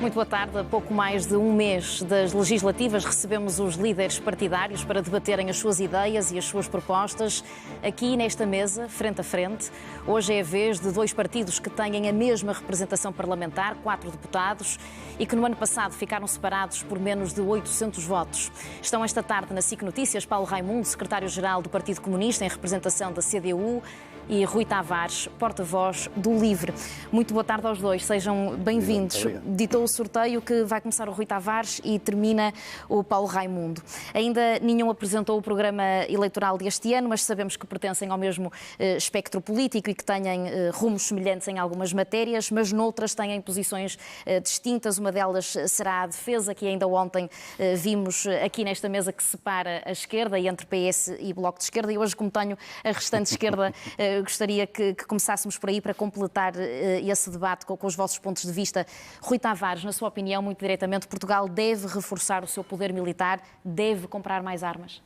Muito boa tarde. A pouco mais de um mês das legislativas, recebemos os líderes partidários para debaterem as suas ideias e as suas propostas aqui nesta mesa, frente a frente. Hoje é a vez de dois partidos que têm a mesma representação parlamentar, 4 deputados, e que no ano passado ficaram separados por menos de 800 votos. Estão esta tarde na SIC Notícias Paulo Raimundo, secretário-geral do Partido Comunista, em representação da CDU, e Rui Tavares, porta-voz do LIVRE. Muito boa tarde aos dois, sejam bem-vindos. Ditou o sorteio que vai começar o Rui Tavares e termina o Paulo Raimundo. Ainda nenhum apresentou o programa eleitoral deste ano, mas sabemos que pertencem ao mesmo espectro político e que têm rumos semelhantes em algumas matérias, mas noutras têm posições distintas. Uma delas será a defesa, que ainda ontem vimos aqui nesta mesa que separa a esquerda, entre PS e Bloco de Esquerda, e hoje, como tenho a restante esquerda, gostaria que começássemos por aí para completar esse debate com os vossos pontos de vista. Rui Tavares, na sua opinião, muito diretamente, Portugal deve reforçar o seu poder militar, deve comprar mais armas?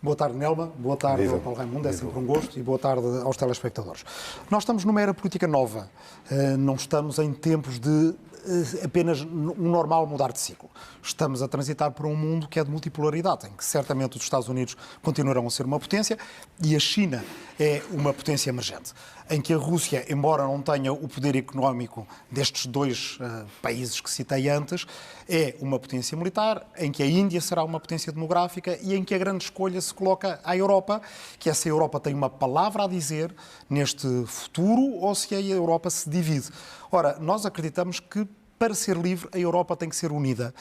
Boa tarde, Nelma. Boa tarde, Paulo Raimundo. É sempre um gosto. E boa tarde aos telespectadores. Nós estamos numa era política nova. Não estamos em tempos de apenas um normal mudar de ciclo. Estamos a transitar por um mundo que é de multipolaridade, em que certamente os Estados Unidos continuarão a ser uma potência e a China é uma potência emergente, em que a Rússia, embora não tenha o poder económico destes dois países que citei antes, é uma potência militar, em que a Índia será uma potência demográfica e em que a grande escolha se coloca à Europa, que essa Europa tem uma palavra a dizer neste futuro ou se a Europa se divide. Ora, nós acreditamos que para ser livre, a Europa tem que ser unida.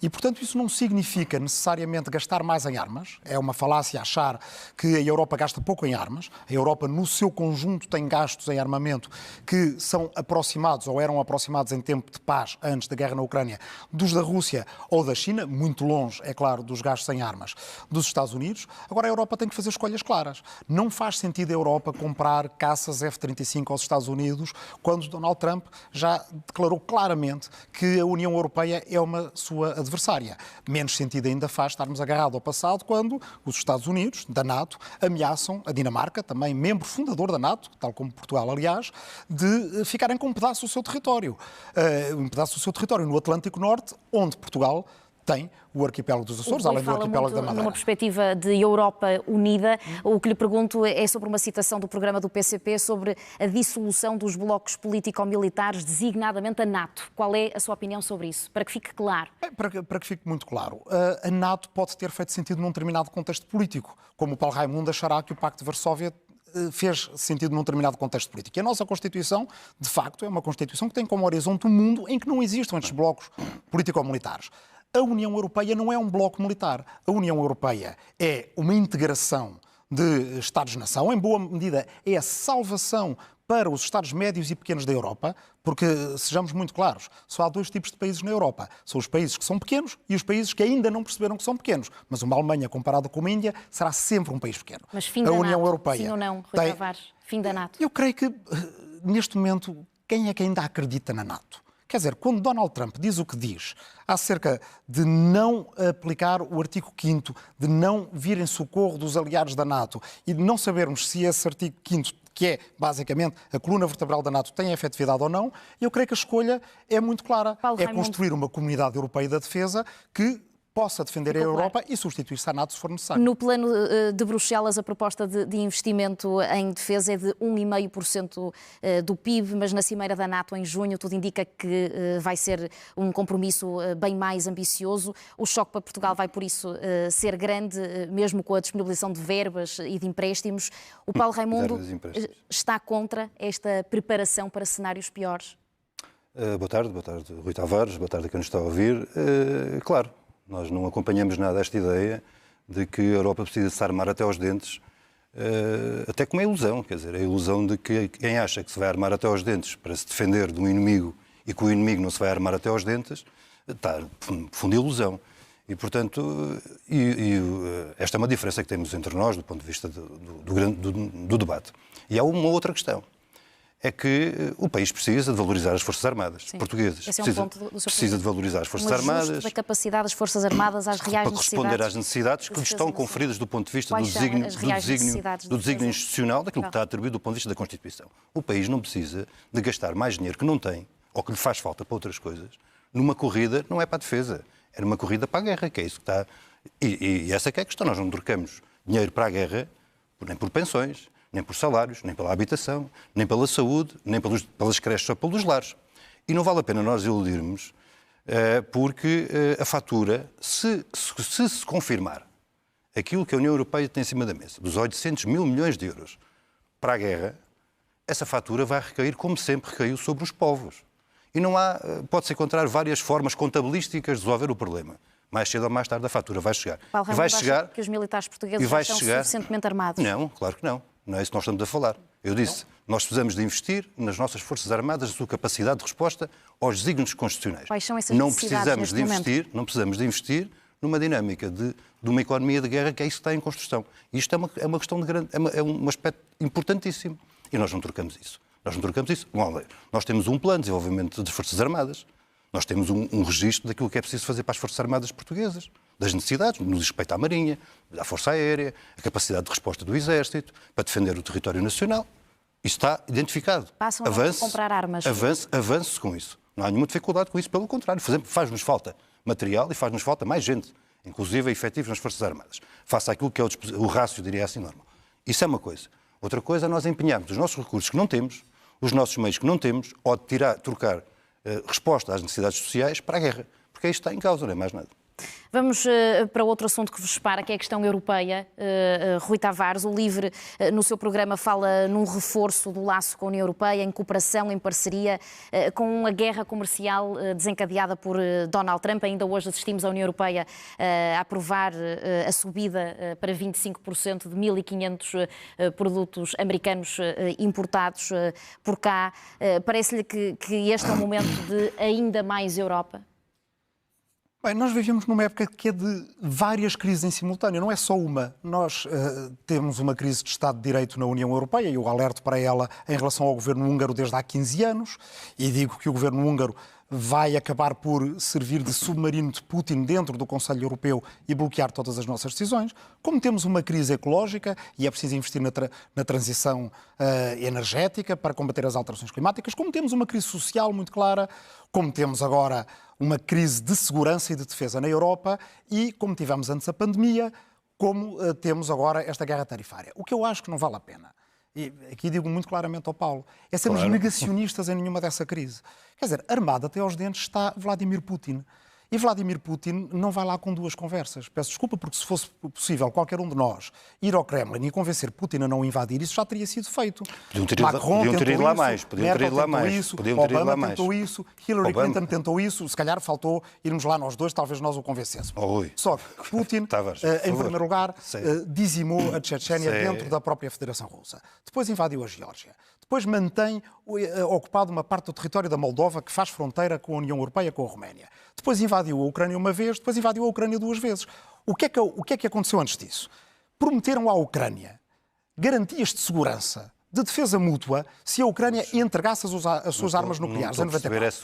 E, portanto, isso não significa necessariamente gastar mais em armas. É uma falácia achar que a Europa gasta pouco em armas. A Europa, no seu conjunto, tem gastos em armamento que são aproximados, ou eram aproximados em tempo de paz, antes da guerra na Ucrânia, dos da Rússia ou da China, muito longe, é claro, dos gastos em armas dos Estados Unidos. Agora, a Europa tem que fazer escolhas claras. Não faz sentido a Europa comprar caças F-35 aos Estados Unidos, quando Donald Trump já declarou claramente que a União Europeia é uma sua adversária. Menos sentido ainda faz estarmos agarrados ao passado quando os Estados Unidos, da NATO, ameaçam a Dinamarca, também membro fundador da NATO, tal como Portugal, aliás, de ficarem com um pedaço do seu território. Um pedaço do seu território no Atlântico Norte, onde Portugal tem o arquipélago dos Açores, além do arquipélago da Madeira. Numa perspectiva de Europa unida, o que lhe pergunto é sobre uma citação do programa do PCP sobre a dissolução dos blocos político-militares, designadamente a NATO. Qual é a sua opinião sobre isso? Para que fique claro. Para que fique muito claro, a NATO pode ter feito sentido num determinado contexto político, como o Paulo Raimundo achará que o Pacto de Varsóvia fez sentido num determinado contexto político. E a nossa Constituição, de facto, é uma Constituição que tem como horizonte um mundo em que não existam estes blocos político-militares. A União Europeia não é um bloco militar. A União Europeia é uma integração de Estados-nação, em boa medida é a salvação para os Estados médios e pequenos da Europa, porque, sejamos muito claros, só há dois tipos de países na Europa. São os países que são pequenos e os países que ainda não perceberam que são pequenos. Mas uma Alemanha comparada com uma Índia será sempre um país pequeno. Mas fim da NATO, sim ou não, Rui Tavares? Fim da NATO. Eu creio que, neste momento, quem é que ainda acredita na NATO? Quer dizer, quando Donald Trump diz o que diz acerca de não aplicar o artigo 5º, de não vir em socorro dos aliados da NATO e de não sabermos se esse artigo 5º, que é basicamente a coluna vertebral da NATO, tem efetividade ou não, eu creio que a escolha é muito clara. É construir uma comunidade europeia da defesa que possa defender a Europa e substituir-se à NATO se for necessário. No plano de Bruxelas, a proposta de investimento em defesa é de 1,5% do PIB, mas na Cimeira da NATO em junho tudo indica que vai ser um compromisso bem mais ambicioso. O choque para Portugal vai, por isso, ser grande, mesmo com a disponibilização de verbas e de empréstimos. O Paulo Raimundo está contra esta preparação para cenários piores? Boa tarde, Rui Tavares, boa tarde a quem nos está a ouvir. Claro. Nós não acompanhamos nada esta ideia de que a Europa precisa se armar até aos dentes, até com uma ilusão, quer dizer, a ilusão de que quem acha que se vai armar até aos dentes para se defender de um inimigo e que o inimigo não se vai armar até aos dentes, está profunda ilusão. E, portanto, esta é uma diferença que temos entre nós do ponto de vista do debate. E há uma outra questão. É que o país precisa de valorizar as Forças Armadas portuguesas. Esse é um ponto do seu precisa de valorizar as Forças Armadas. Da capacidade das Forças Armadas às reais necessidades. Para responder às necessidades que lhes estão conferidas do ponto de vista do desígnio institucional, daquilo que está atribuído do ponto de vista da Constituição. O país não precisa de gastar mais dinheiro que não tem, ou que lhe faz falta para outras coisas, numa corrida, não é para a defesa, é numa corrida para a guerra, que é isso que está... E essa que é a questão, nós não trocamos dinheiro para a guerra nem por pensões, nem por salários, nem pela habitação, nem pela saúde, nem pelas creches ou pelos lares. E não vale a pena nós iludirmos, porque a fatura, se confirmar aquilo que a União Europeia tem em cima da mesa, dos 800 mil milhões de euros para a guerra, essa fatura vai recair, como sempre recaiu, sobre os povos. E não há, pode-se encontrar várias formas contabilísticas de resolver o problema. Mais cedo ou mais tarde a fatura vai chegar. Paulo Raimundo, acha que os militares portugueses já estão suficientemente armados? Não, claro que não. Não é isso que nós estamos a falar. Eu disse, nós precisamos de investir nas nossas Forças Armadas, na sua capacidade de resposta aos desígnios constitucionais. Quais são essas necessidades Não precisamos de investir numa dinâmica de uma economia de guerra, que é isso que está em construção. E isto é uma questão de grande, é um aspecto importantíssimo. E nós não trocamos isso. Bom, nós temos um plano de desenvolvimento das Forças Armadas. Nós temos um registro daquilo que é preciso fazer para as Forças Armadas portuguesas, das necessidades, no respeito à Marinha, à Força Aérea, a capacidade de resposta do Exército, para defender o território nacional. Isso está identificado. Passam a comprar armas. Avance com isso. Não há nenhuma dificuldade com isso, pelo contrário. Faz-nos falta material e faz-nos falta mais gente, inclusive efetivos nas Forças Armadas. Faça aquilo que é o rácio, diria assim, normal. Isso é uma coisa. Outra coisa é nós empenharmos os nossos recursos que não temos, os nossos meios que não temos, ou de trocar resposta às necessidades sociais para a guerra. Porque isto está em causa, não é mais nada. Vamos para outro assunto que vos separa, que é a questão europeia. Rui Tavares, o LIVRE, no seu programa, fala num reforço do laço com a União Europeia, em cooperação, em parceria, com a guerra comercial desencadeada por Donald Trump. Ainda hoje assistimos a União Europeia a aprovar a subida para 25% de 1.500 produtos americanos importados por cá. Parece-lhe que este é um momento de ainda mais Europa? Bem, nós vivemos numa época que é de várias crises em simultâneo, não é só uma. Nós temos uma crise de Estado de Direito na União Europeia e eu alerto para ela em relação ao governo húngaro desde há 15 anos e digo que o governo húngaro vai acabar por servir de submarino de Putin dentro do Conselho Europeu e bloquear todas as nossas decisões. Como temos uma crise ecológica e é preciso investir na transição energética para combater as alterações climáticas, como temos uma crise social muito clara, como temos agora uma crise de segurança e de defesa na Europa e, como tivemos antes a pandemia, como temos agora esta guerra tarifária. O que eu acho que não vale a pena, e aqui digo muito claramente ao Paulo, é sermos negacionistas em nenhuma dessa crise. Quer dizer, armado até aos dentes está Vladimir Putin. E Vladimir Putin não vai lá com duas conversas. Peço desculpa, porque se fosse possível qualquer um de nós ir ao Kremlin e convencer Putin a não invadir, isso já teria sido feito. Podiam ter ido lá mais. Obama tentou isso, Hillary Clinton tentou isso, se calhar faltou irmos lá nós dois, talvez nós o convencêssemos. Só que Putin, em primeiro lugar, dizimou a Chechênia dentro da própria Federação Russa. Depois invadiu a Geórgia. Depois mantém ocupado uma parte do território da Moldova que faz fronteira com a União Europeia, com a Roménia. Depois invadiu a Ucrânia uma vez, depois invadiu a Ucrânia duas vezes. O que é que aconteceu antes disso? Prometeram à Ucrânia garantias de segurança, de defesa mútua, se a Ucrânia entregasse as suas armas nucleares em 94.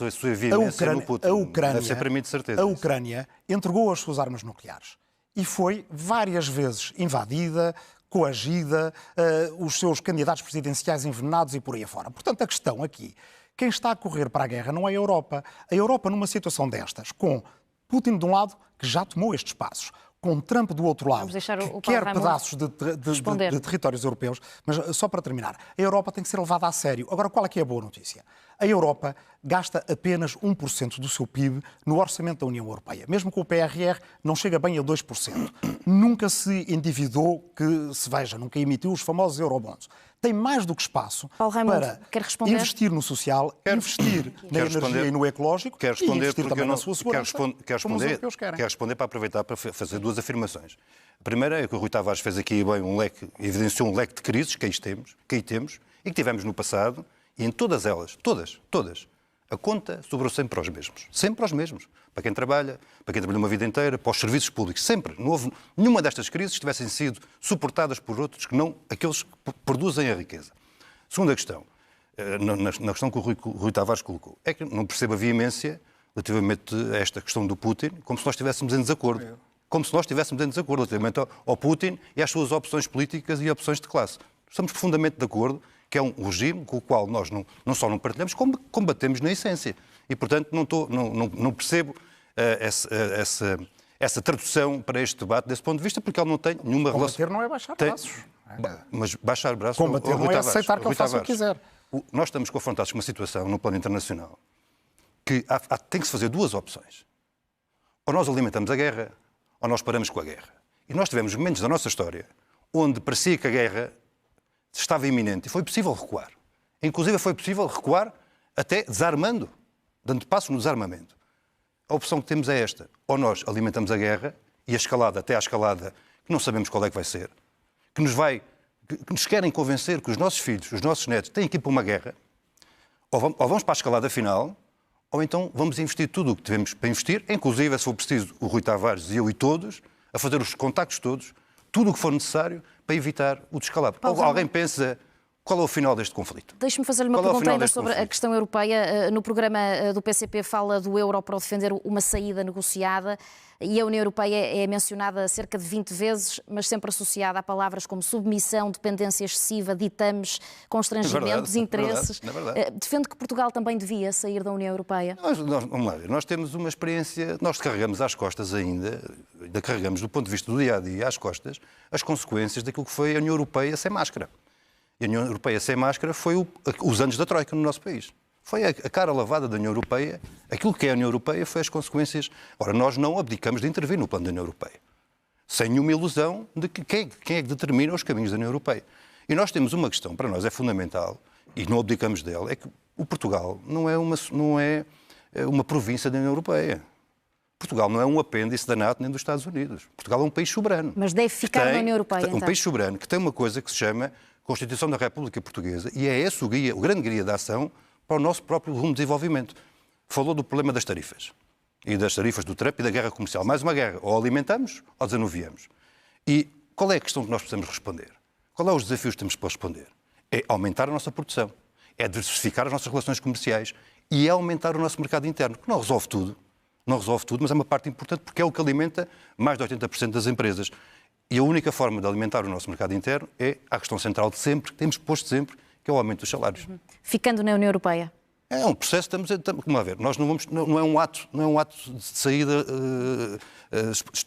A Ucrânia entregou as suas armas nucleares e foi várias vezes invadida, coagida, os seus candidatos presidenciais envenenados e por aí afora. Portanto, a questão aqui, quem está a correr para a guerra não é a Europa. A Europa, numa situação destas, com Putin de um lado, que já tomou estes passos, com Trump do outro lado, que quer pedaços de territórios europeus, mas só para terminar, a Europa tem que ser levada a sério. Agora, qual é que é a boa notícia? A Europa gasta apenas 1% do seu PIB no orçamento da União Europeia. Mesmo com o PRR, não chega bem a 2%. Nunca se endividou, que se veja, nunca emitiu os famosos eurobonds. Tem mais do que espaço para investir no social, investir na energia e no ecológico e investir também na sua segurança, como os europeus querem. Quero responder para aproveitar para fazer duas afirmações. A primeira é que o Rui Tavares fez aqui bem evidenciou um leque de crises que aí temos e que tivemos no passado e em todas elas, todas, a conta sobrou sempre aos mesmos. Sempre aos mesmos. Para quem trabalha, para quem trabalhou uma vida inteira, para os serviços públicos. Sempre. Não houve nenhuma destas crises que tivessem sido suportadas por outros que não aqueles que produzem a riqueza. Segunda questão, na questão que o Rui Tavares colocou, é que não percebo a veemência relativamente a esta questão do Putin, como se nós estivéssemos em desacordo. Como se nós estivéssemos em desacordo relativamente ao Putin e às suas opções políticas e opções de classe. Estamos profundamente de acordo que é um regime com o qual nós não só não partilhamos, como combatemos na essência. E, portanto, não percebo essa tradução para este debate desse ponto de vista, porque ele não tem nenhuma relação... Combater não é baixar braços. Mas baixar braços... Combater não é aceitar que ele faça o que quiser. Nós estamos confrontados com uma situação no plano internacional que tem que se fazer duas opções. Ou nós alimentamos a guerra, ou nós paramos com a guerra. E nós tivemos momentos da nossa história onde parecia que a guerra estava iminente e foi possível recuar. Inclusive foi possível recuar até desarmando, dando passo no desarmamento. A opção que temos é esta. Ou nós alimentamos a guerra e a escalada, até à escalada, que não sabemos qual é que vai ser, que nos querem convencer que os nossos filhos, os nossos netos têm que ir para uma guerra, ou vamos para a escalada final, ou então vamos investir tudo o que tivemos para investir, inclusive, se for preciso, o Rui Tavares e eu e todos, a fazer os contactos todos, tudo o que for necessário para evitar o descalabro. Alguém pensa... Qual é o final deste conflito? Deixe-me fazer-lhe uma pergunta ainda sobre a questão europeia. No programa do PCP fala do euro para defender uma saída negociada e a União Europeia é mencionada cerca de 20 vezes, mas sempre associada a palavras como submissão, dependência excessiva, ditames, constrangimentos, interesses. Defende que Portugal também devia sair da União Europeia? Nós temos uma experiência, nós carregamos às costas ainda carregamos do ponto de vista do dia-a-dia às costas as consequências daquilo que foi a União Europeia sem máscara. E a União Europeia sem máscara foi os anos da Troika no nosso país. Foi a cara lavada da União Europeia. Aquilo que é a União Europeia foi as consequências. Ora, nós não abdicamos de intervir no plano da União Europeia. Sem nenhuma ilusão de que quem é que determina os caminhos da União Europeia. E nós temos uma questão, para nós é fundamental, e não abdicamos dela, é que o Portugal não é uma província da União Europeia. Portugal não é um apêndice da NATO nem dos Estados Unidos. Portugal é um país soberano. Mas deve ficar na União Europeia, então. Um país soberano que tem uma coisa que se chama Constituição da República Portuguesa, e é esse o grande guia da ação para o nosso próprio rumo de desenvolvimento. Falou do problema das tarifas, e das tarifas do Trump e da guerra comercial. Mais uma guerra, ou alimentamos ou desanuviamos. E qual é a questão que nós precisamos responder? Qual é os desafios que temos para responder? É aumentar a nossa produção, é diversificar as nossas relações comerciais e é aumentar o nosso mercado interno, que não resolve tudo, mas é uma parte importante porque é o que alimenta mais de 80% das empresas. E a única forma de alimentar o nosso mercado interno é a questão central de sempre, que temos posto sempre, que é o aumento dos salários. Ficando na União Europeia? É um processo, vamos a ver, nós não é um ato de saída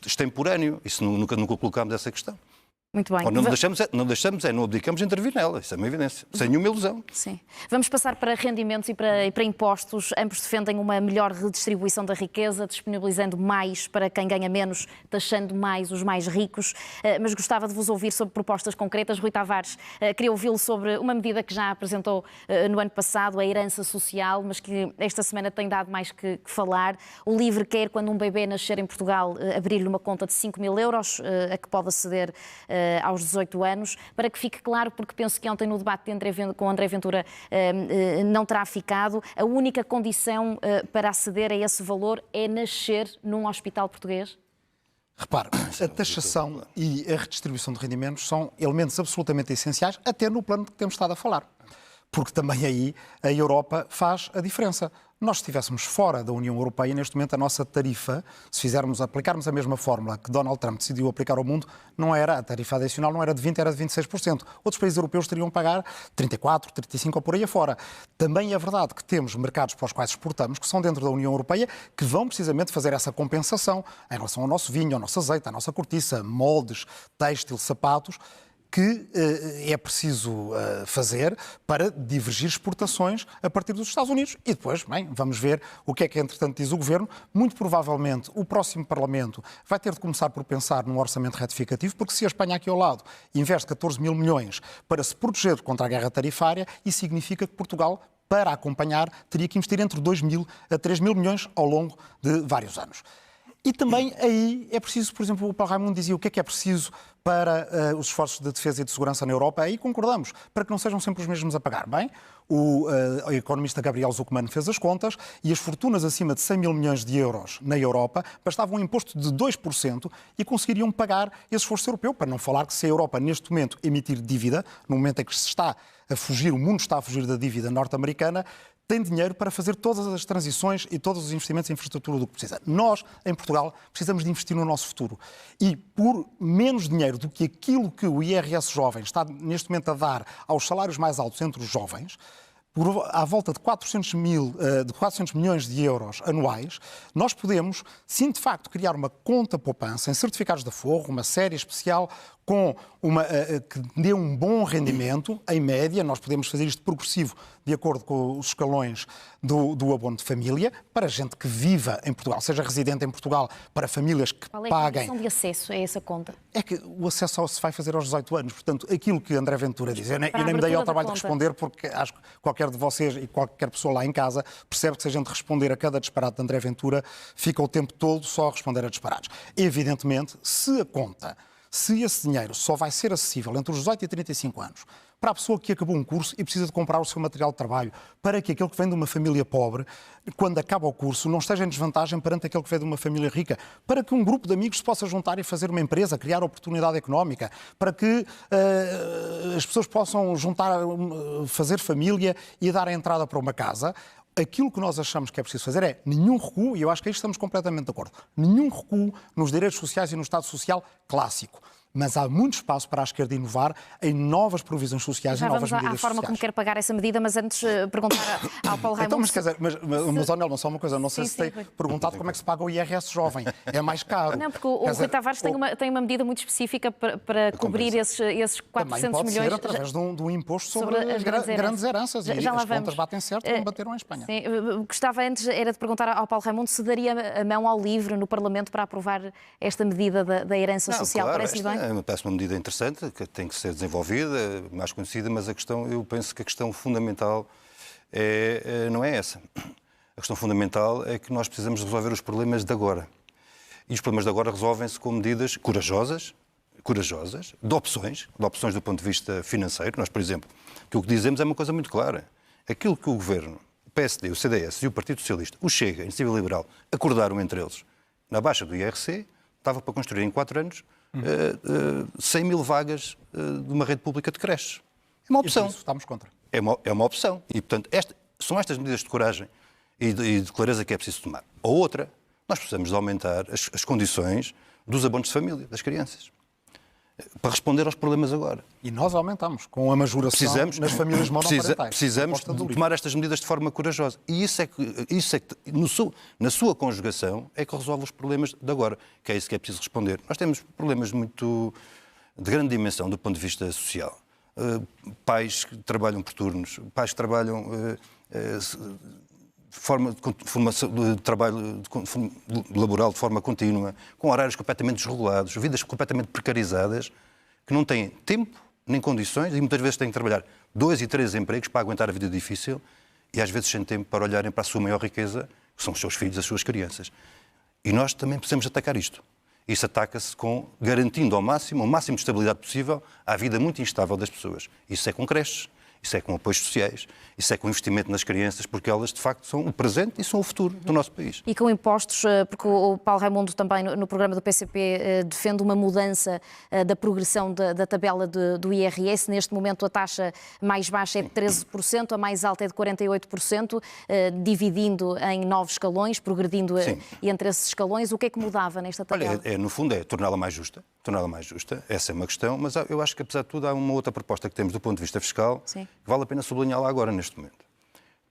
extemporâneo, isso nunca colocámos essa questão. Muito bem. Não abdicamos de intervir nela, isso é uma evidência, sem nenhuma ilusão. Sim. Vamos passar para rendimentos e para impostos. Ambos defendem uma melhor redistribuição da riqueza, disponibilizando mais para quem ganha menos, taxando mais os mais ricos. Mas gostava de vos ouvir sobre propostas concretas. Rui Tavares, queria ouvi-lo sobre uma medida que já apresentou no ano passado, a herança social, mas que esta semana tem dado mais que falar. O LIVRE quer, quando um bebê nascer em Portugal, abrir-lhe uma conta de 5 mil euros, a que pode aceder aos 18 anos, para que fique claro, porque penso que ontem no debate com André Ventura não terá ficado, a única condição para aceder a esse valor é nascer num hospital português? Repare, a taxação e a redistribuição de rendimentos são elementos absolutamente essenciais, até no plano que temos estado a falar. Porque também aí a Europa faz a diferença. Nós, se estivéssemos fora da União Europeia, neste momento a nossa tarifa, se aplicarmos a mesma fórmula que Donald Trump decidiu aplicar ao mundo, a tarifa adicional não era de 20%, era de 26%. Outros países europeus teriam que pagar 34%, 35% ou por aí afora. Também é verdade que temos mercados para os quais exportamos, que são dentro da União Europeia, que vão precisamente fazer essa compensação em relação ao nosso vinho, ao nosso azeite, à nossa cortiça, moldes, têxtil, sapatos, que é preciso fazer para divergir exportações a partir dos Estados Unidos. E depois, vamos ver o que entretanto, diz o Governo. Muito provavelmente, o próximo Parlamento vai ter de começar por pensar num orçamento retificativo, porque se a Espanha aqui ao lado investe 14 mil milhões para se proteger contra a guerra tarifária, isso significa que Portugal, para acompanhar, teria que investir entre 2 mil a 3 mil milhões ao longo de vários anos. E também aí é preciso, por exemplo, o Paulo Raimundo dizia o que é preciso para os esforços de defesa e de segurança na Europa. Aí concordamos, para que não sejam sempre os mesmos a pagar. Bem, o economista Gabriel Zucman fez as contas e as fortunas acima de 100 mil milhões de euros na Europa bastavam um imposto de 2% e conseguiriam pagar esse esforço europeu. Para não falar que se a Europa, neste momento, emitir dívida, no momento em que se está a fugir, o mundo está a fugir da dívida norte-americana, tem dinheiro para fazer todas as transições e todos os investimentos em infraestrutura do que precisa. Nós, em Portugal, precisamos de investir no nosso futuro. E por menos dinheiro do que aquilo que o IRS jovem está neste momento a dar aos salários mais altos entre os jovens, à volta de 400 milhões de euros anuais, nós podemos, sim, de facto, criar uma conta poupança em certificados de aforro, uma série especial que dê um bom rendimento, em média. Nós podemos fazer isto progressivo, de acordo com os escalões do abono de família, para gente que viva em Portugal, seja residente em Portugal, para famílias que paguem... Qual é a condição de acesso a essa conta? É que o acesso só se vai fazer aos 18 anos. Portanto, aquilo que André Ventura diz, eu nem me dei ao trabalho de responder, porque acho que qualquer de vocês e qualquer pessoa lá em casa percebe que se a gente responder a cada disparate de André Ventura, fica o tempo todo só a responder a disparates. Evidentemente, se esse dinheiro só vai ser acessível entre os 18 e 35 anos para a pessoa que acabou um curso e precisa de comprar o seu material de trabalho, para que aquele que vem de uma família pobre, quando acaba o curso, não esteja em desvantagem perante aquele que vem de uma família rica, para que um grupo de amigos se possa juntar e fazer uma empresa, criar oportunidade económica, para que as pessoas possam fazer família e dar a entrada para uma casa. Aquilo que nós achamos que é preciso fazer é nenhum recuo, e eu acho que aí estamos completamente de acordo, nenhum recuo nos direitos sociais e no Estado Social clássico. Mas há muito espaço para a esquerda inovar em novas provisões sociais e novas medidas sociais. Já vamos à forma como quer pagar essa medida, mas antes perguntar ao Paulo Raimundo... Então, mas quer dizer, mas Nelma, só uma coisa, não sei se tem perguntado como é que se paga o IRS jovem. É mais caro. Não, porque o Rui Tavares tem uma medida muito específica para cobrir esses 400 Também pode milhões... ser através de um imposto sobre as grandes heranças. E as contas batem certo como bateram em Espanha. Sim, gostava antes era de perguntar ao Paulo Raimundo se daria a mão ao livre no Parlamento para aprovar esta medida da herança social. Claro, parece-lhe bem? Parece uma medida interessante, que tem que ser desenvolvida, mais conhecida, mas eu penso que a questão fundamental não é essa. A questão fundamental é que nós precisamos resolver os problemas de agora. E os problemas de agora resolvem-se com medidas corajosas, de opções do ponto de vista financeiro. Nós, por exemplo, o que dizemos é uma coisa muito clara. Aquilo que o Governo, o PSD, o CDS e o Partido Socialista, o Chega, a Iniciativa Liberal, acordaram entre eles na baixa do IRC, estava para construir em 4 anos 100 mil vagas de uma rede pública de creches. É uma opção. Isso estamos contra. É uma opção. E, portanto, são estas medidas de coragem e de clareza que é preciso tomar. A outra, nós precisamos de aumentar as condições dos abonos de família, das crianças, para responder aos problemas agora. E nós aumentamos, com a majoração nas famílias monoparentais. Precisamos tomar estas medidas de forma corajosa. E isso é que na sua conjugação, é que resolve os problemas de agora, que é isso que é preciso responder. Nós temos problemas de grande dimensão do ponto de vista social. Pais que trabalham por turnos, pais que trabalham de trabalho laboral de forma contínua, com horários completamente desregulados, vidas completamente precarizadas, que não têm tempo nem condições e muitas vezes têm que trabalhar 2 e 3 empregos para aguentar a vida difícil e às vezes sem tempo para olharem para a sua maior riqueza, que são os seus filhos, as suas crianças. E nós também precisamos atacar isto. Isso ataca-se garantindo o máximo de estabilidade possível à vida muito instável das pessoas. Isso é com creches, isso é com apoios sociais, isso é com investimento nas crianças, porque elas, de facto, são o presente e são o futuro do nosso país. E com impostos, porque o Paulo Raimundo também, no programa do PCP, defende uma mudança da progressão da tabela do IRS. Neste momento, a taxa mais baixa é de 13%, a mais alta é de 48%, dividindo em 9 escalões, progredindo entre esses escalões. O que é que mudava nesta tabela? Olha, no fundo, é torná-la mais justa. Essa é uma questão, mas eu acho que, apesar de tudo, há uma outra proposta que temos do ponto de vista fiscal, que vale a pena sublinhá-la agora, neste momento.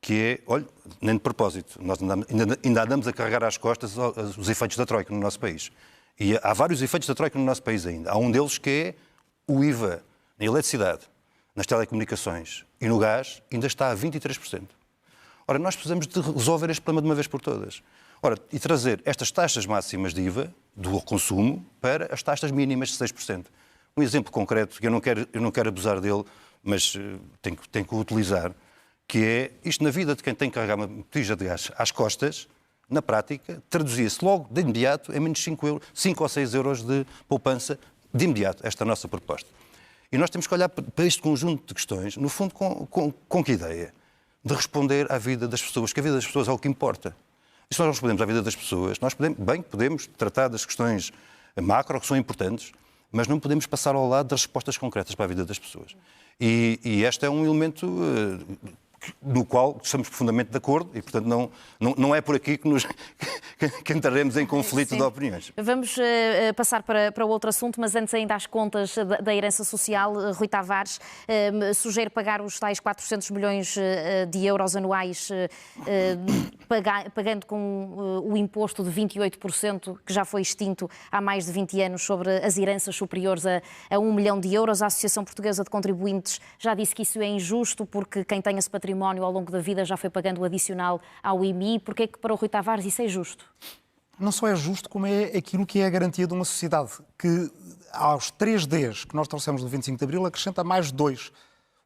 Que é, olha, nem de propósito, nós ainda andamos a carregar às costas os efeitos da Troika no nosso país. E há vários efeitos da Troika no nosso país ainda. Há um deles que é o IVA na eletricidade, nas telecomunicações e no gás, ainda está a 23%. Ora, nós precisamos de resolver este problema de uma vez por todas. Ora, e trazer estas taxas máximas de IVA do consumo para as taxas mínimas de 6%. Um exemplo concreto, que eu não quero abusar dele, mas tenho que o utilizar, que é isto na vida de quem tem que carregar uma botija de gás às costas, na prática, traduzia-se logo, de imediato, em menos 5 ou 6 euros de poupança, de imediato, esta nossa proposta. E nós temos que olhar para este conjunto de questões, no fundo, com que ideia? De responder à vida das pessoas, que a vida das pessoas é o que importa. E se nós não respondemos à vida das pessoas, nós podemos tratar das questões macro, que são importantes, mas não podemos passar ao lado das respostas concretas para a vida das pessoas. E este é um elemento no qual estamos profundamente de acordo e, portanto, não é por aqui que entraremos em conflito de opiniões. Vamos passar para outro assunto, mas antes ainda às contas da herança social, Rui Tavares sugere pagar os tais 400 milhões de euros anuais, pagando com o imposto de 28%, que já foi extinto há mais de 20 anos, sobre as heranças superiores a 1 milhão de euros. A Associação Portuguesa de Contribuintes já disse que isso é injusto, porque quem tem esse património ao longo da vida já foi pagando o adicional ao IMI. Porquê é que para o Rui Tavares isso é justo? Não só é justo, como é aquilo que é a garantia de uma sociedade, que aos 3 Ds que nós trouxemos do 25 de Abril acrescenta mais 2,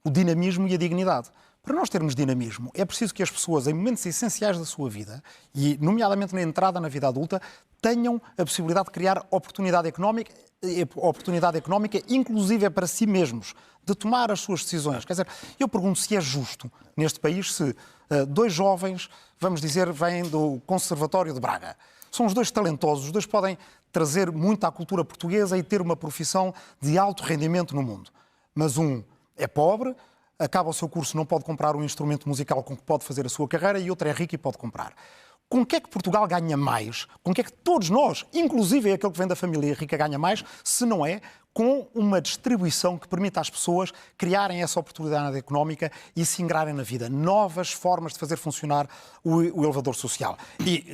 o dinamismo e a dignidade. Para nós termos dinamismo, é preciso que as pessoas, em momentos essenciais da sua vida, e nomeadamente na entrada na vida adulta, tenham a possibilidade de criar oportunidade económica, inclusive para si mesmos, de tomar as suas decisões. Quer dizer, eu pergunto se é justo neste país se 2 jovens, vamos dizer, vêm do Conservatório de Braga. São os 2 talentosos, os 2 podem trazer muito à cultura portuguesa e ter uma profissão de alto rendimento no mundo. Mas um é pobre, acaba o seu curso, não pode comprar um instrumento musical com que pode fazer a sua carreira, e outro é rico e pode comprar. Com que é que Portugal ganha mais? Com que é que todos nós, inclusive aquele que vem da família rica, ganha mais, se não é com uma distribuição que permita às pessoas criarem essa oportunidade económica e se ingrarem na vida? Novas formas de fazer funcionar o elevador social. E,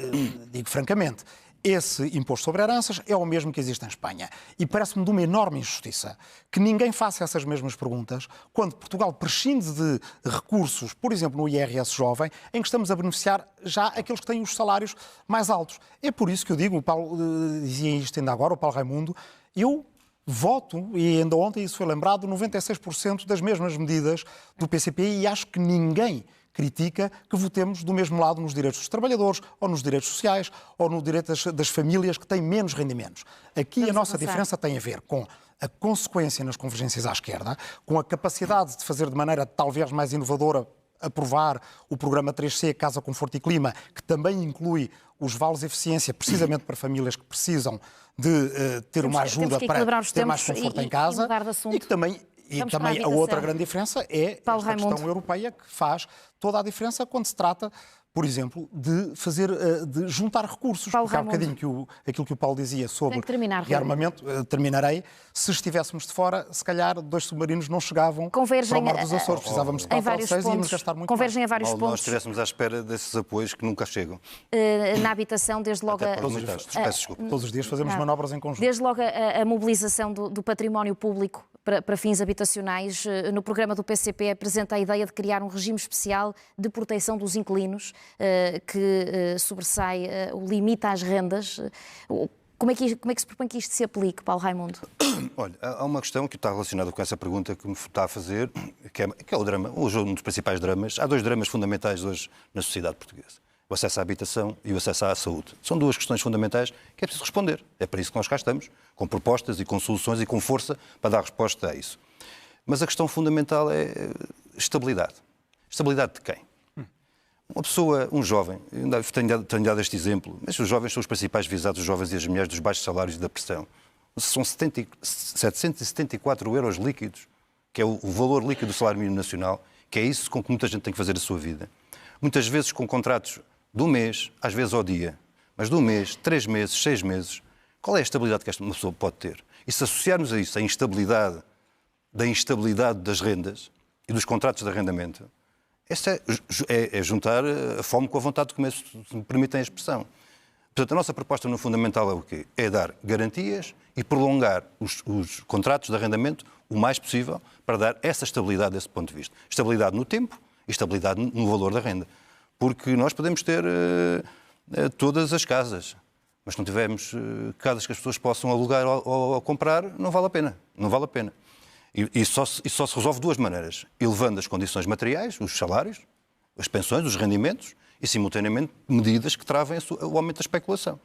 digo francamente, esse imposto sobre heranças é o mesmo que existe em Espanha. E parece-me de uma enorme injustiça que ninguém faça essas mesmas perguntas quando Portugal prescinde de recursos, por exemplo, no IRS jovem, em que estamos a beneficiar já aqueles que têm os salários mais altos. É por isso que eu digo, o Paulo dizia isto ainda agora, o Paulo Raimundo, eu voto, e ainda ontem isso foi lembrado, 96% das mesmas medidas do PCP, e acho que ninguém critica que votemos do mesmo lado nos direitos dos trabalhadores, ou nos direitos sociais, ou no direito das famílias que têm menos rendimentos. Aqui a nossa diferença tem a ver com a consequência nas convergências à esquerda, com a capacidade de fazer de maneira talvez mais inovadora, aprovar o programa 3C, Casa, Conforto e Clima, que também inclui os vales de eficiência, precisamente para famílias que precisam de ter uma ajuda para ter mais conforto em casa, e que também... E também a outra grande diferença é esta questão europeia, que faz toda a diferença quando se trata, por exemplo, de juntar recursos. Porque há bocadinho aquilo que o Paulo dizia sobre rearmamento, terminarei, se estivéssemos de fora, se calhar 2 submarinos não chegavam para o Mar dos Açores. Precisávamos de 4 ou 6 e íamos gastar muito convergem mais. A vários pontos. Nós estivéssemos à espera desses apoios que nunca chegam. Na habitação, desde logo... Todos os dias fazemos manobras em conjunto. Desde logo a mobilização do património público para fins habitacionais. No programa do PCP apresenta a ideia de criar um regime especial de proteção dos inquilinos, que sobressai o limite às rendas. Como é que se propõe que isto se aplique, Paulo Raimundo? Olha, há uma questão que está relacionada com essa pergunta que me está a fazer, que é o drama, hoje um dos principais dramas. Há 2 dramas fundamentais hoje na sociedade portuguesa: o acesso à habitação e o acesso à saúde. São 2 questões fundamentais que é preciso responder. É para isso que nós cá estamos, com propostas e com soluções e com força para dar resposta a isso. Mas a questão fundamental é estabilidade. Estabilidade de quem? Uma pessoa, um jovem, tenho dado este exemplo, mas os jovens são os principais visados, os jovens e as mulheres, dos baixos salários e da pressão. São 774 euros líquidos, que é o valor líquido do salário mínimo nacional, que é isso com que muita gente tem que fazer a sua vida. Muitas vezes com contratos de um mês, às vezes ao dia, mas de um mês, 3 meses, 6 meses. Qual é a estabilidade que esta pessoa pode ter? E se associarmos a isso a instabilidade das rendas e dos contratos de arrendamento, essa é juntar a fome com a vontade de comer, se me permitem a expressão. Portanto, a nossa proposta no fundamental é o quê? É dar garantias e prolongar os contratos de arrendamento o mais possível para dar essa estabilidade desse ponto de vista. Estabilidade no tempo e estabilidade no valor da renda. Porque nós podemos ter todas as casas, mas se não tivermos casas que as pessoas possam alugar ou comprar, não vale a pena. Não vale a pena. E só se resolve de 2 maneiras: elevando as condições materiais, os salários, as pensões, os rendimentos, e simultaneamente medidas que travem o aumento da especulação.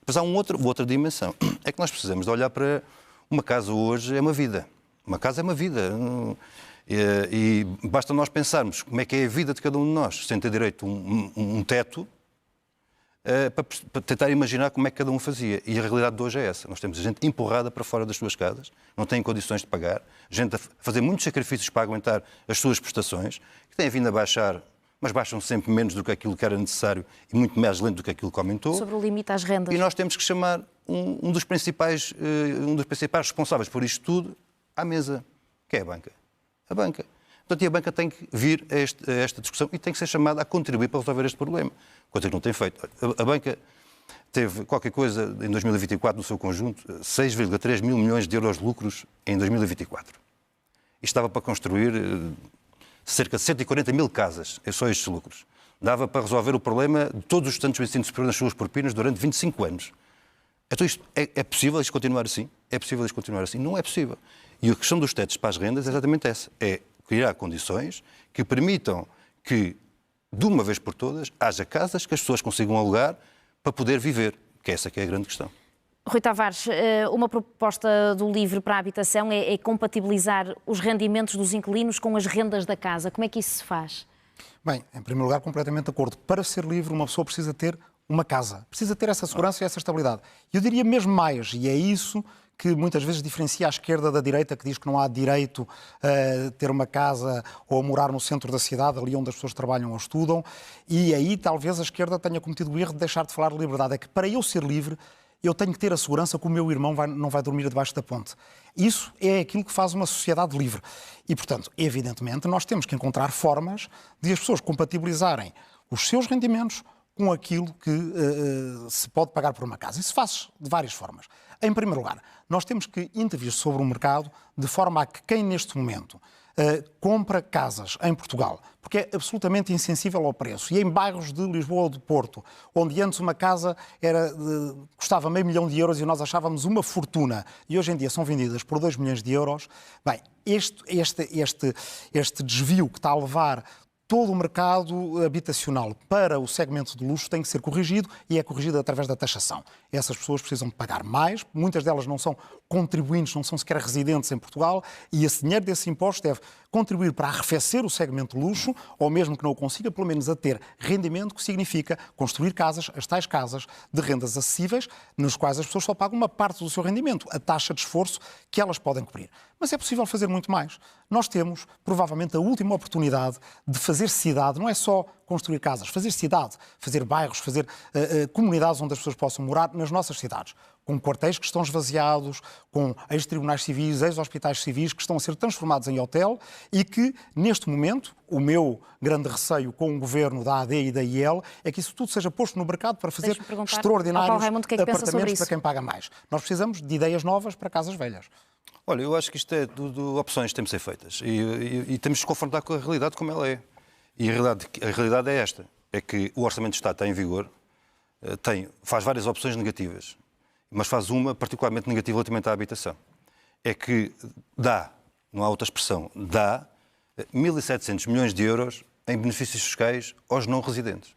Depois há outra dimensão, é que nós precisamos de olhar para uma casa hoje, é uma vida. Uma casa é uma vida. E basta nós pensarmos como é que é a vida de cada um de nós, sem ter direito a um teto, para tentar imaginar como é que cada um fazia. E a realidade de hoje é essa. Nós temos a gente empurrada para fora das suas casas, não têm condições de pagar, gente a fazer muitos sacrifícios para aguentar as suas prestações, que têm vindo a baixar, mas baixam sempre menos do que aquilo que era necessário e muito mais lento do que aquilo que aumentou. Sobre o limite às rendas. E nós temos que chamar um dos principais responsáveis por isto tudo à mesa, que é a banca. A banca. Portanto, a banca tem que vir a esta discussão e tem que ser chamada a contribuir para resolver este problema, coisa que não tem feito. A banca teve qualquer coisa em 2024, no seu conjunto, 6,3 mil milhões de euros de lucros em 2024. E estava para construir cerca de 140 mil casas, é só estes lucros. Dava para resolver o problema de todos os estudantes do ensino superior nas suas propinas durante 25 anos. Então isto é possível isto continuar assim? É possível isto continuar assim? Não é possível. E a questão dos tetos para as rendas é exatamente essa. É criar condições que permitam que, de uma vez por todas, haja casas que as pessoas consigam alugar para poder viver, que essa que é a grande questão. Rui Tavares, uma proposta do LIVRE para a habitação é compatibilizar os rendimentos dos inquilinos com as rendas da casa. Como é que isso se faz? Bem, em primeiro lugar, completamente de acordo. Para ser livre, uma pessoa precisa ter uma casa. Precisa ter essa segurança e essa estabilidade. Eu diria mesmo mais, e é isso que muitas vezes diferencia a esquerda da direita, que diz que não há direito a ter uma casa ou a morar no centro da cidade, ali onde as pessoas trabalham ou estudam, e aí talvez a esquerda tenha cometido o erro de deixar de falar de liberdade. É que para eu ser livre, eu tenho que ter a segurança que o meu irmão não vai dormir debaixo da ponte. Isso é aquilo que faz uma sociedade livre. E, portanto, evidentemente, nós temos que encontrar formas de as pessoas compatibilizarem os seus rendimentos com aquilo que se pode pagar por uma casa. Isso faz de várias formas. Em primeiro lugar, nós temos que intervir sobre o mercado de forma a que quem neste momento compra casas em Portugal, porque é absolutamente insensível ao preço, e em bairros de Lisboa ou de Porto, onde antes uma casa custava €500 mil e nós achávamos uma fortuna, e hoje em dia são vendidas por 2 milhões de euros, bem, este desvio que está a levar todo o mercado habitacional para o segmento de luxo tem que ser corrigido, e é corrigido através da taxação. Essas pessoas precisam de pagar mais, muitas delas não são contribuintes, não são sequer residentes em Portugal, e esse dinheiro desse imposto deve contribuir para arrefecer o segmento de luxo, ou mesmo que não o consiga, pelo menos a ter rendimento, que significa construir casas, as tais casas de rendas acessíveis, nas quais as pessoas só pagam uma parte do seu rendimento, a taxa de esforço que elas podem cobrir. Mas é possível fazer muito mais. Nós temos, provavelmente, a última oportunidade de fazer cidade, não é só construir casas, fazer cidade, fazer bairros, fazer comunidades onde as pessoas possam morar nas nossas cidades, com quartéis que estão esvaziados, com ex-tribunais civis, ex-hospitais civis que estão a ser transformados em hotel e que, neste momento, o meu grande receio com o governo da AD e da IEL é que isso tudo seja posto no mercado para fazer extraordinários apartamentos para quem paga mais. Nós precisamos de ideias novas para casas velhas. Olha, eu acho que isto é tudo opções que têm de ser feitas e temos de se confrontar com a realidade como ela é. E a realidade é esta, é que o Orçamento de Estado está em vigor, faz várias opções negativas, mas faz uma particularmente negativa relativamente à habitação. É que dá, não há outra expressão, dá 1.700 milhões de euros em benefícios fiscais aos não residentes.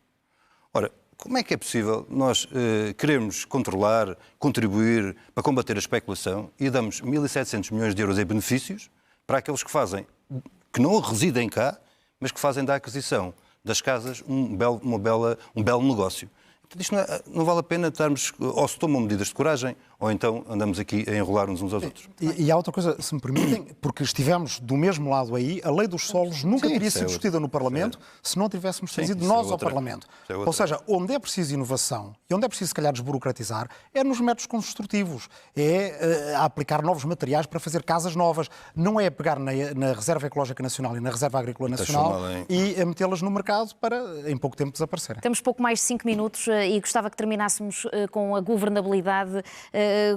Ora, como é que é possível nós queremos controlar, contribuir para combater a especulação e damos 1.700 milhões de euros em benefícios para aqueles que não residem cá, mas que fazem da aquisição das casas um belo negócio? Isto não vale a pena estarmos, ou se tomam medidas de coragem, ou então andamos aqui a enrolar uns aos outros. E há outra coisa, se me permitem, porque estivemos do mesmo lado aí, a lei dos solos nunca teria sido discutida no Parlamento se não tivéssemos trazido nós ao Parlamento. Ou seja, onde é preciso inovação e onde é preciso, se calhar, desburocratizar, é nos métodos construtivos, é a aplicar novos materiais para fazer casas novas, não é pegar na Reserva Ecológica Nacional e na Reserva Agrícola Nacional e a metê-las no mercado para, em pouco tempo, desaparecerem. Temos pouco mais de 5 minutos e gostava que terminássemos com a governabilidade,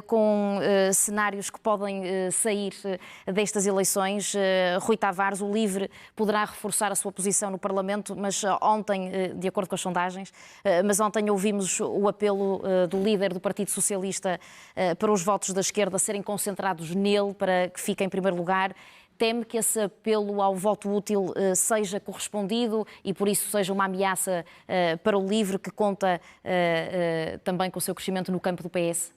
com cenários que podem sair destas eleições. Rui Tavares, o LIVRE, poderá reforçar a sua posição no Parlamento, mas ontem, de acordo com as sondagens, mas ontem ouvimos o apelo do líder do Partido Socialista para os votos da esquerda serem concentrados nele, para que fique em primeiro lugar. Teme que esse apelo ao voto útil seja correspondido e, por isso, seja uma ameaça para o LIVRE, que conta também com o seu crescimento no campo do PS?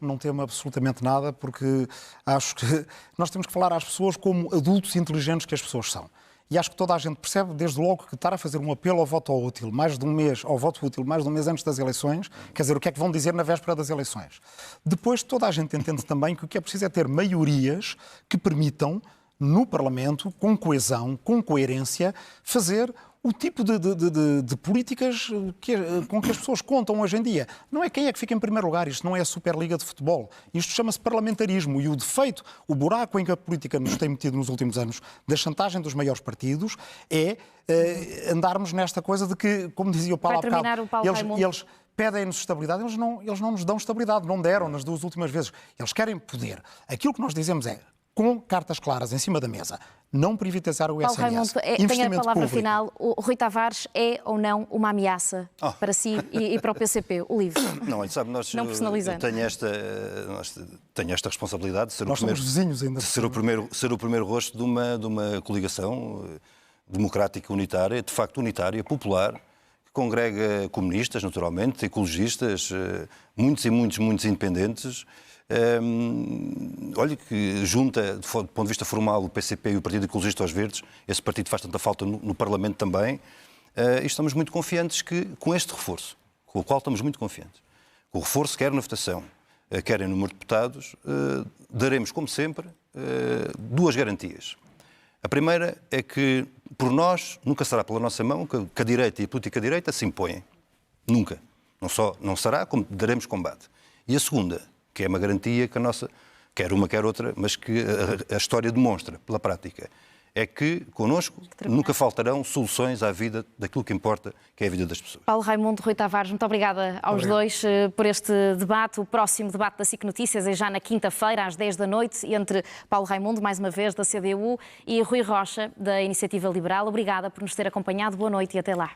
Não temo absolutamente nada, porque acho que nós temos que falar às pessoas como adultos inteligentes que as pessoas são. e acho que toda a gente percebe, desde logo, que estar a fazer um apelo ao voto útil, mais de um mês, ao voto útil, mais de um mês antes das eleições, quer dizer, o que é que vão dizer na véspera das eleições. Depois, toda a gente entende também que o que é preciso é ter maiorias que permitam, no Parlamento, com coesão, com coerência, fazer o tipo de políticas com que as pessoas contam hoje em dia. Não é quem é que fica em primeiro lugar, isto não é a Superliga de Futebol. Isto chama-se parlamentarismo e o defeito, o buraco em que a política nos tem metido nos últimos anos, da chantagem dos maiores partidos, é andarmos nesta coisa de que, como dizia o Paulo há bocado, eles pedem-nos estabilidade, eles não nos dão estabilidade, não deram nas duas últimas vezes. Eles querem poder. Aquilo que nós dizemos é, com cartas claras em cima da mesa, não privatizar o SNS. Paulo Raimundo, tem a palavra público. Final. O Rui Tavares é ou não uma ameaça para si e para o PCP, o LIVRE? Não, sabe, não personalizando. Tenho esta responsabilidade de ser, ser o primeiro rosto de uma coligação democrática unitária, de facto unitária, popular, que congrega comunistas, naturalmente, ecologistas, muitos independentes. Olha que junta, do ponto de vista formal, o PCP e o Partido Ecologista aos Verdes. Esse partido faz tanta falta no Parlamento também. E estamos muito confiantes que, com este reforço, com o qual estamos muito confiantes, com o reforço quer na votação, quer em número de deputados, daremos, como sempre, duas garantias. A primeira é que, por nós, nunca será pela nossa mão que a direita e a política direita se impõem. Nunca. Não será, como daremos combate. E a segunda, que é uma garantia que a nossa, quer uma, quer outra, mas que a história demonstra, pela prática, é que, connosco, nunca faltarão soluções à vida daquilo que importa, que é a vida das pessoas. Paulo Raimundo, Rui Tavares, muito obrigada aos dois por este debate. O próximo debate da SIC Notícias é já na quinta-feira, às 10 da noite, entre Paulo Raimundo, mais uma vez, da CDU, e Rui Rocha, da Iniciativa Liberal. Obrigada por nos ter acompanhado. Boa noite e até lá.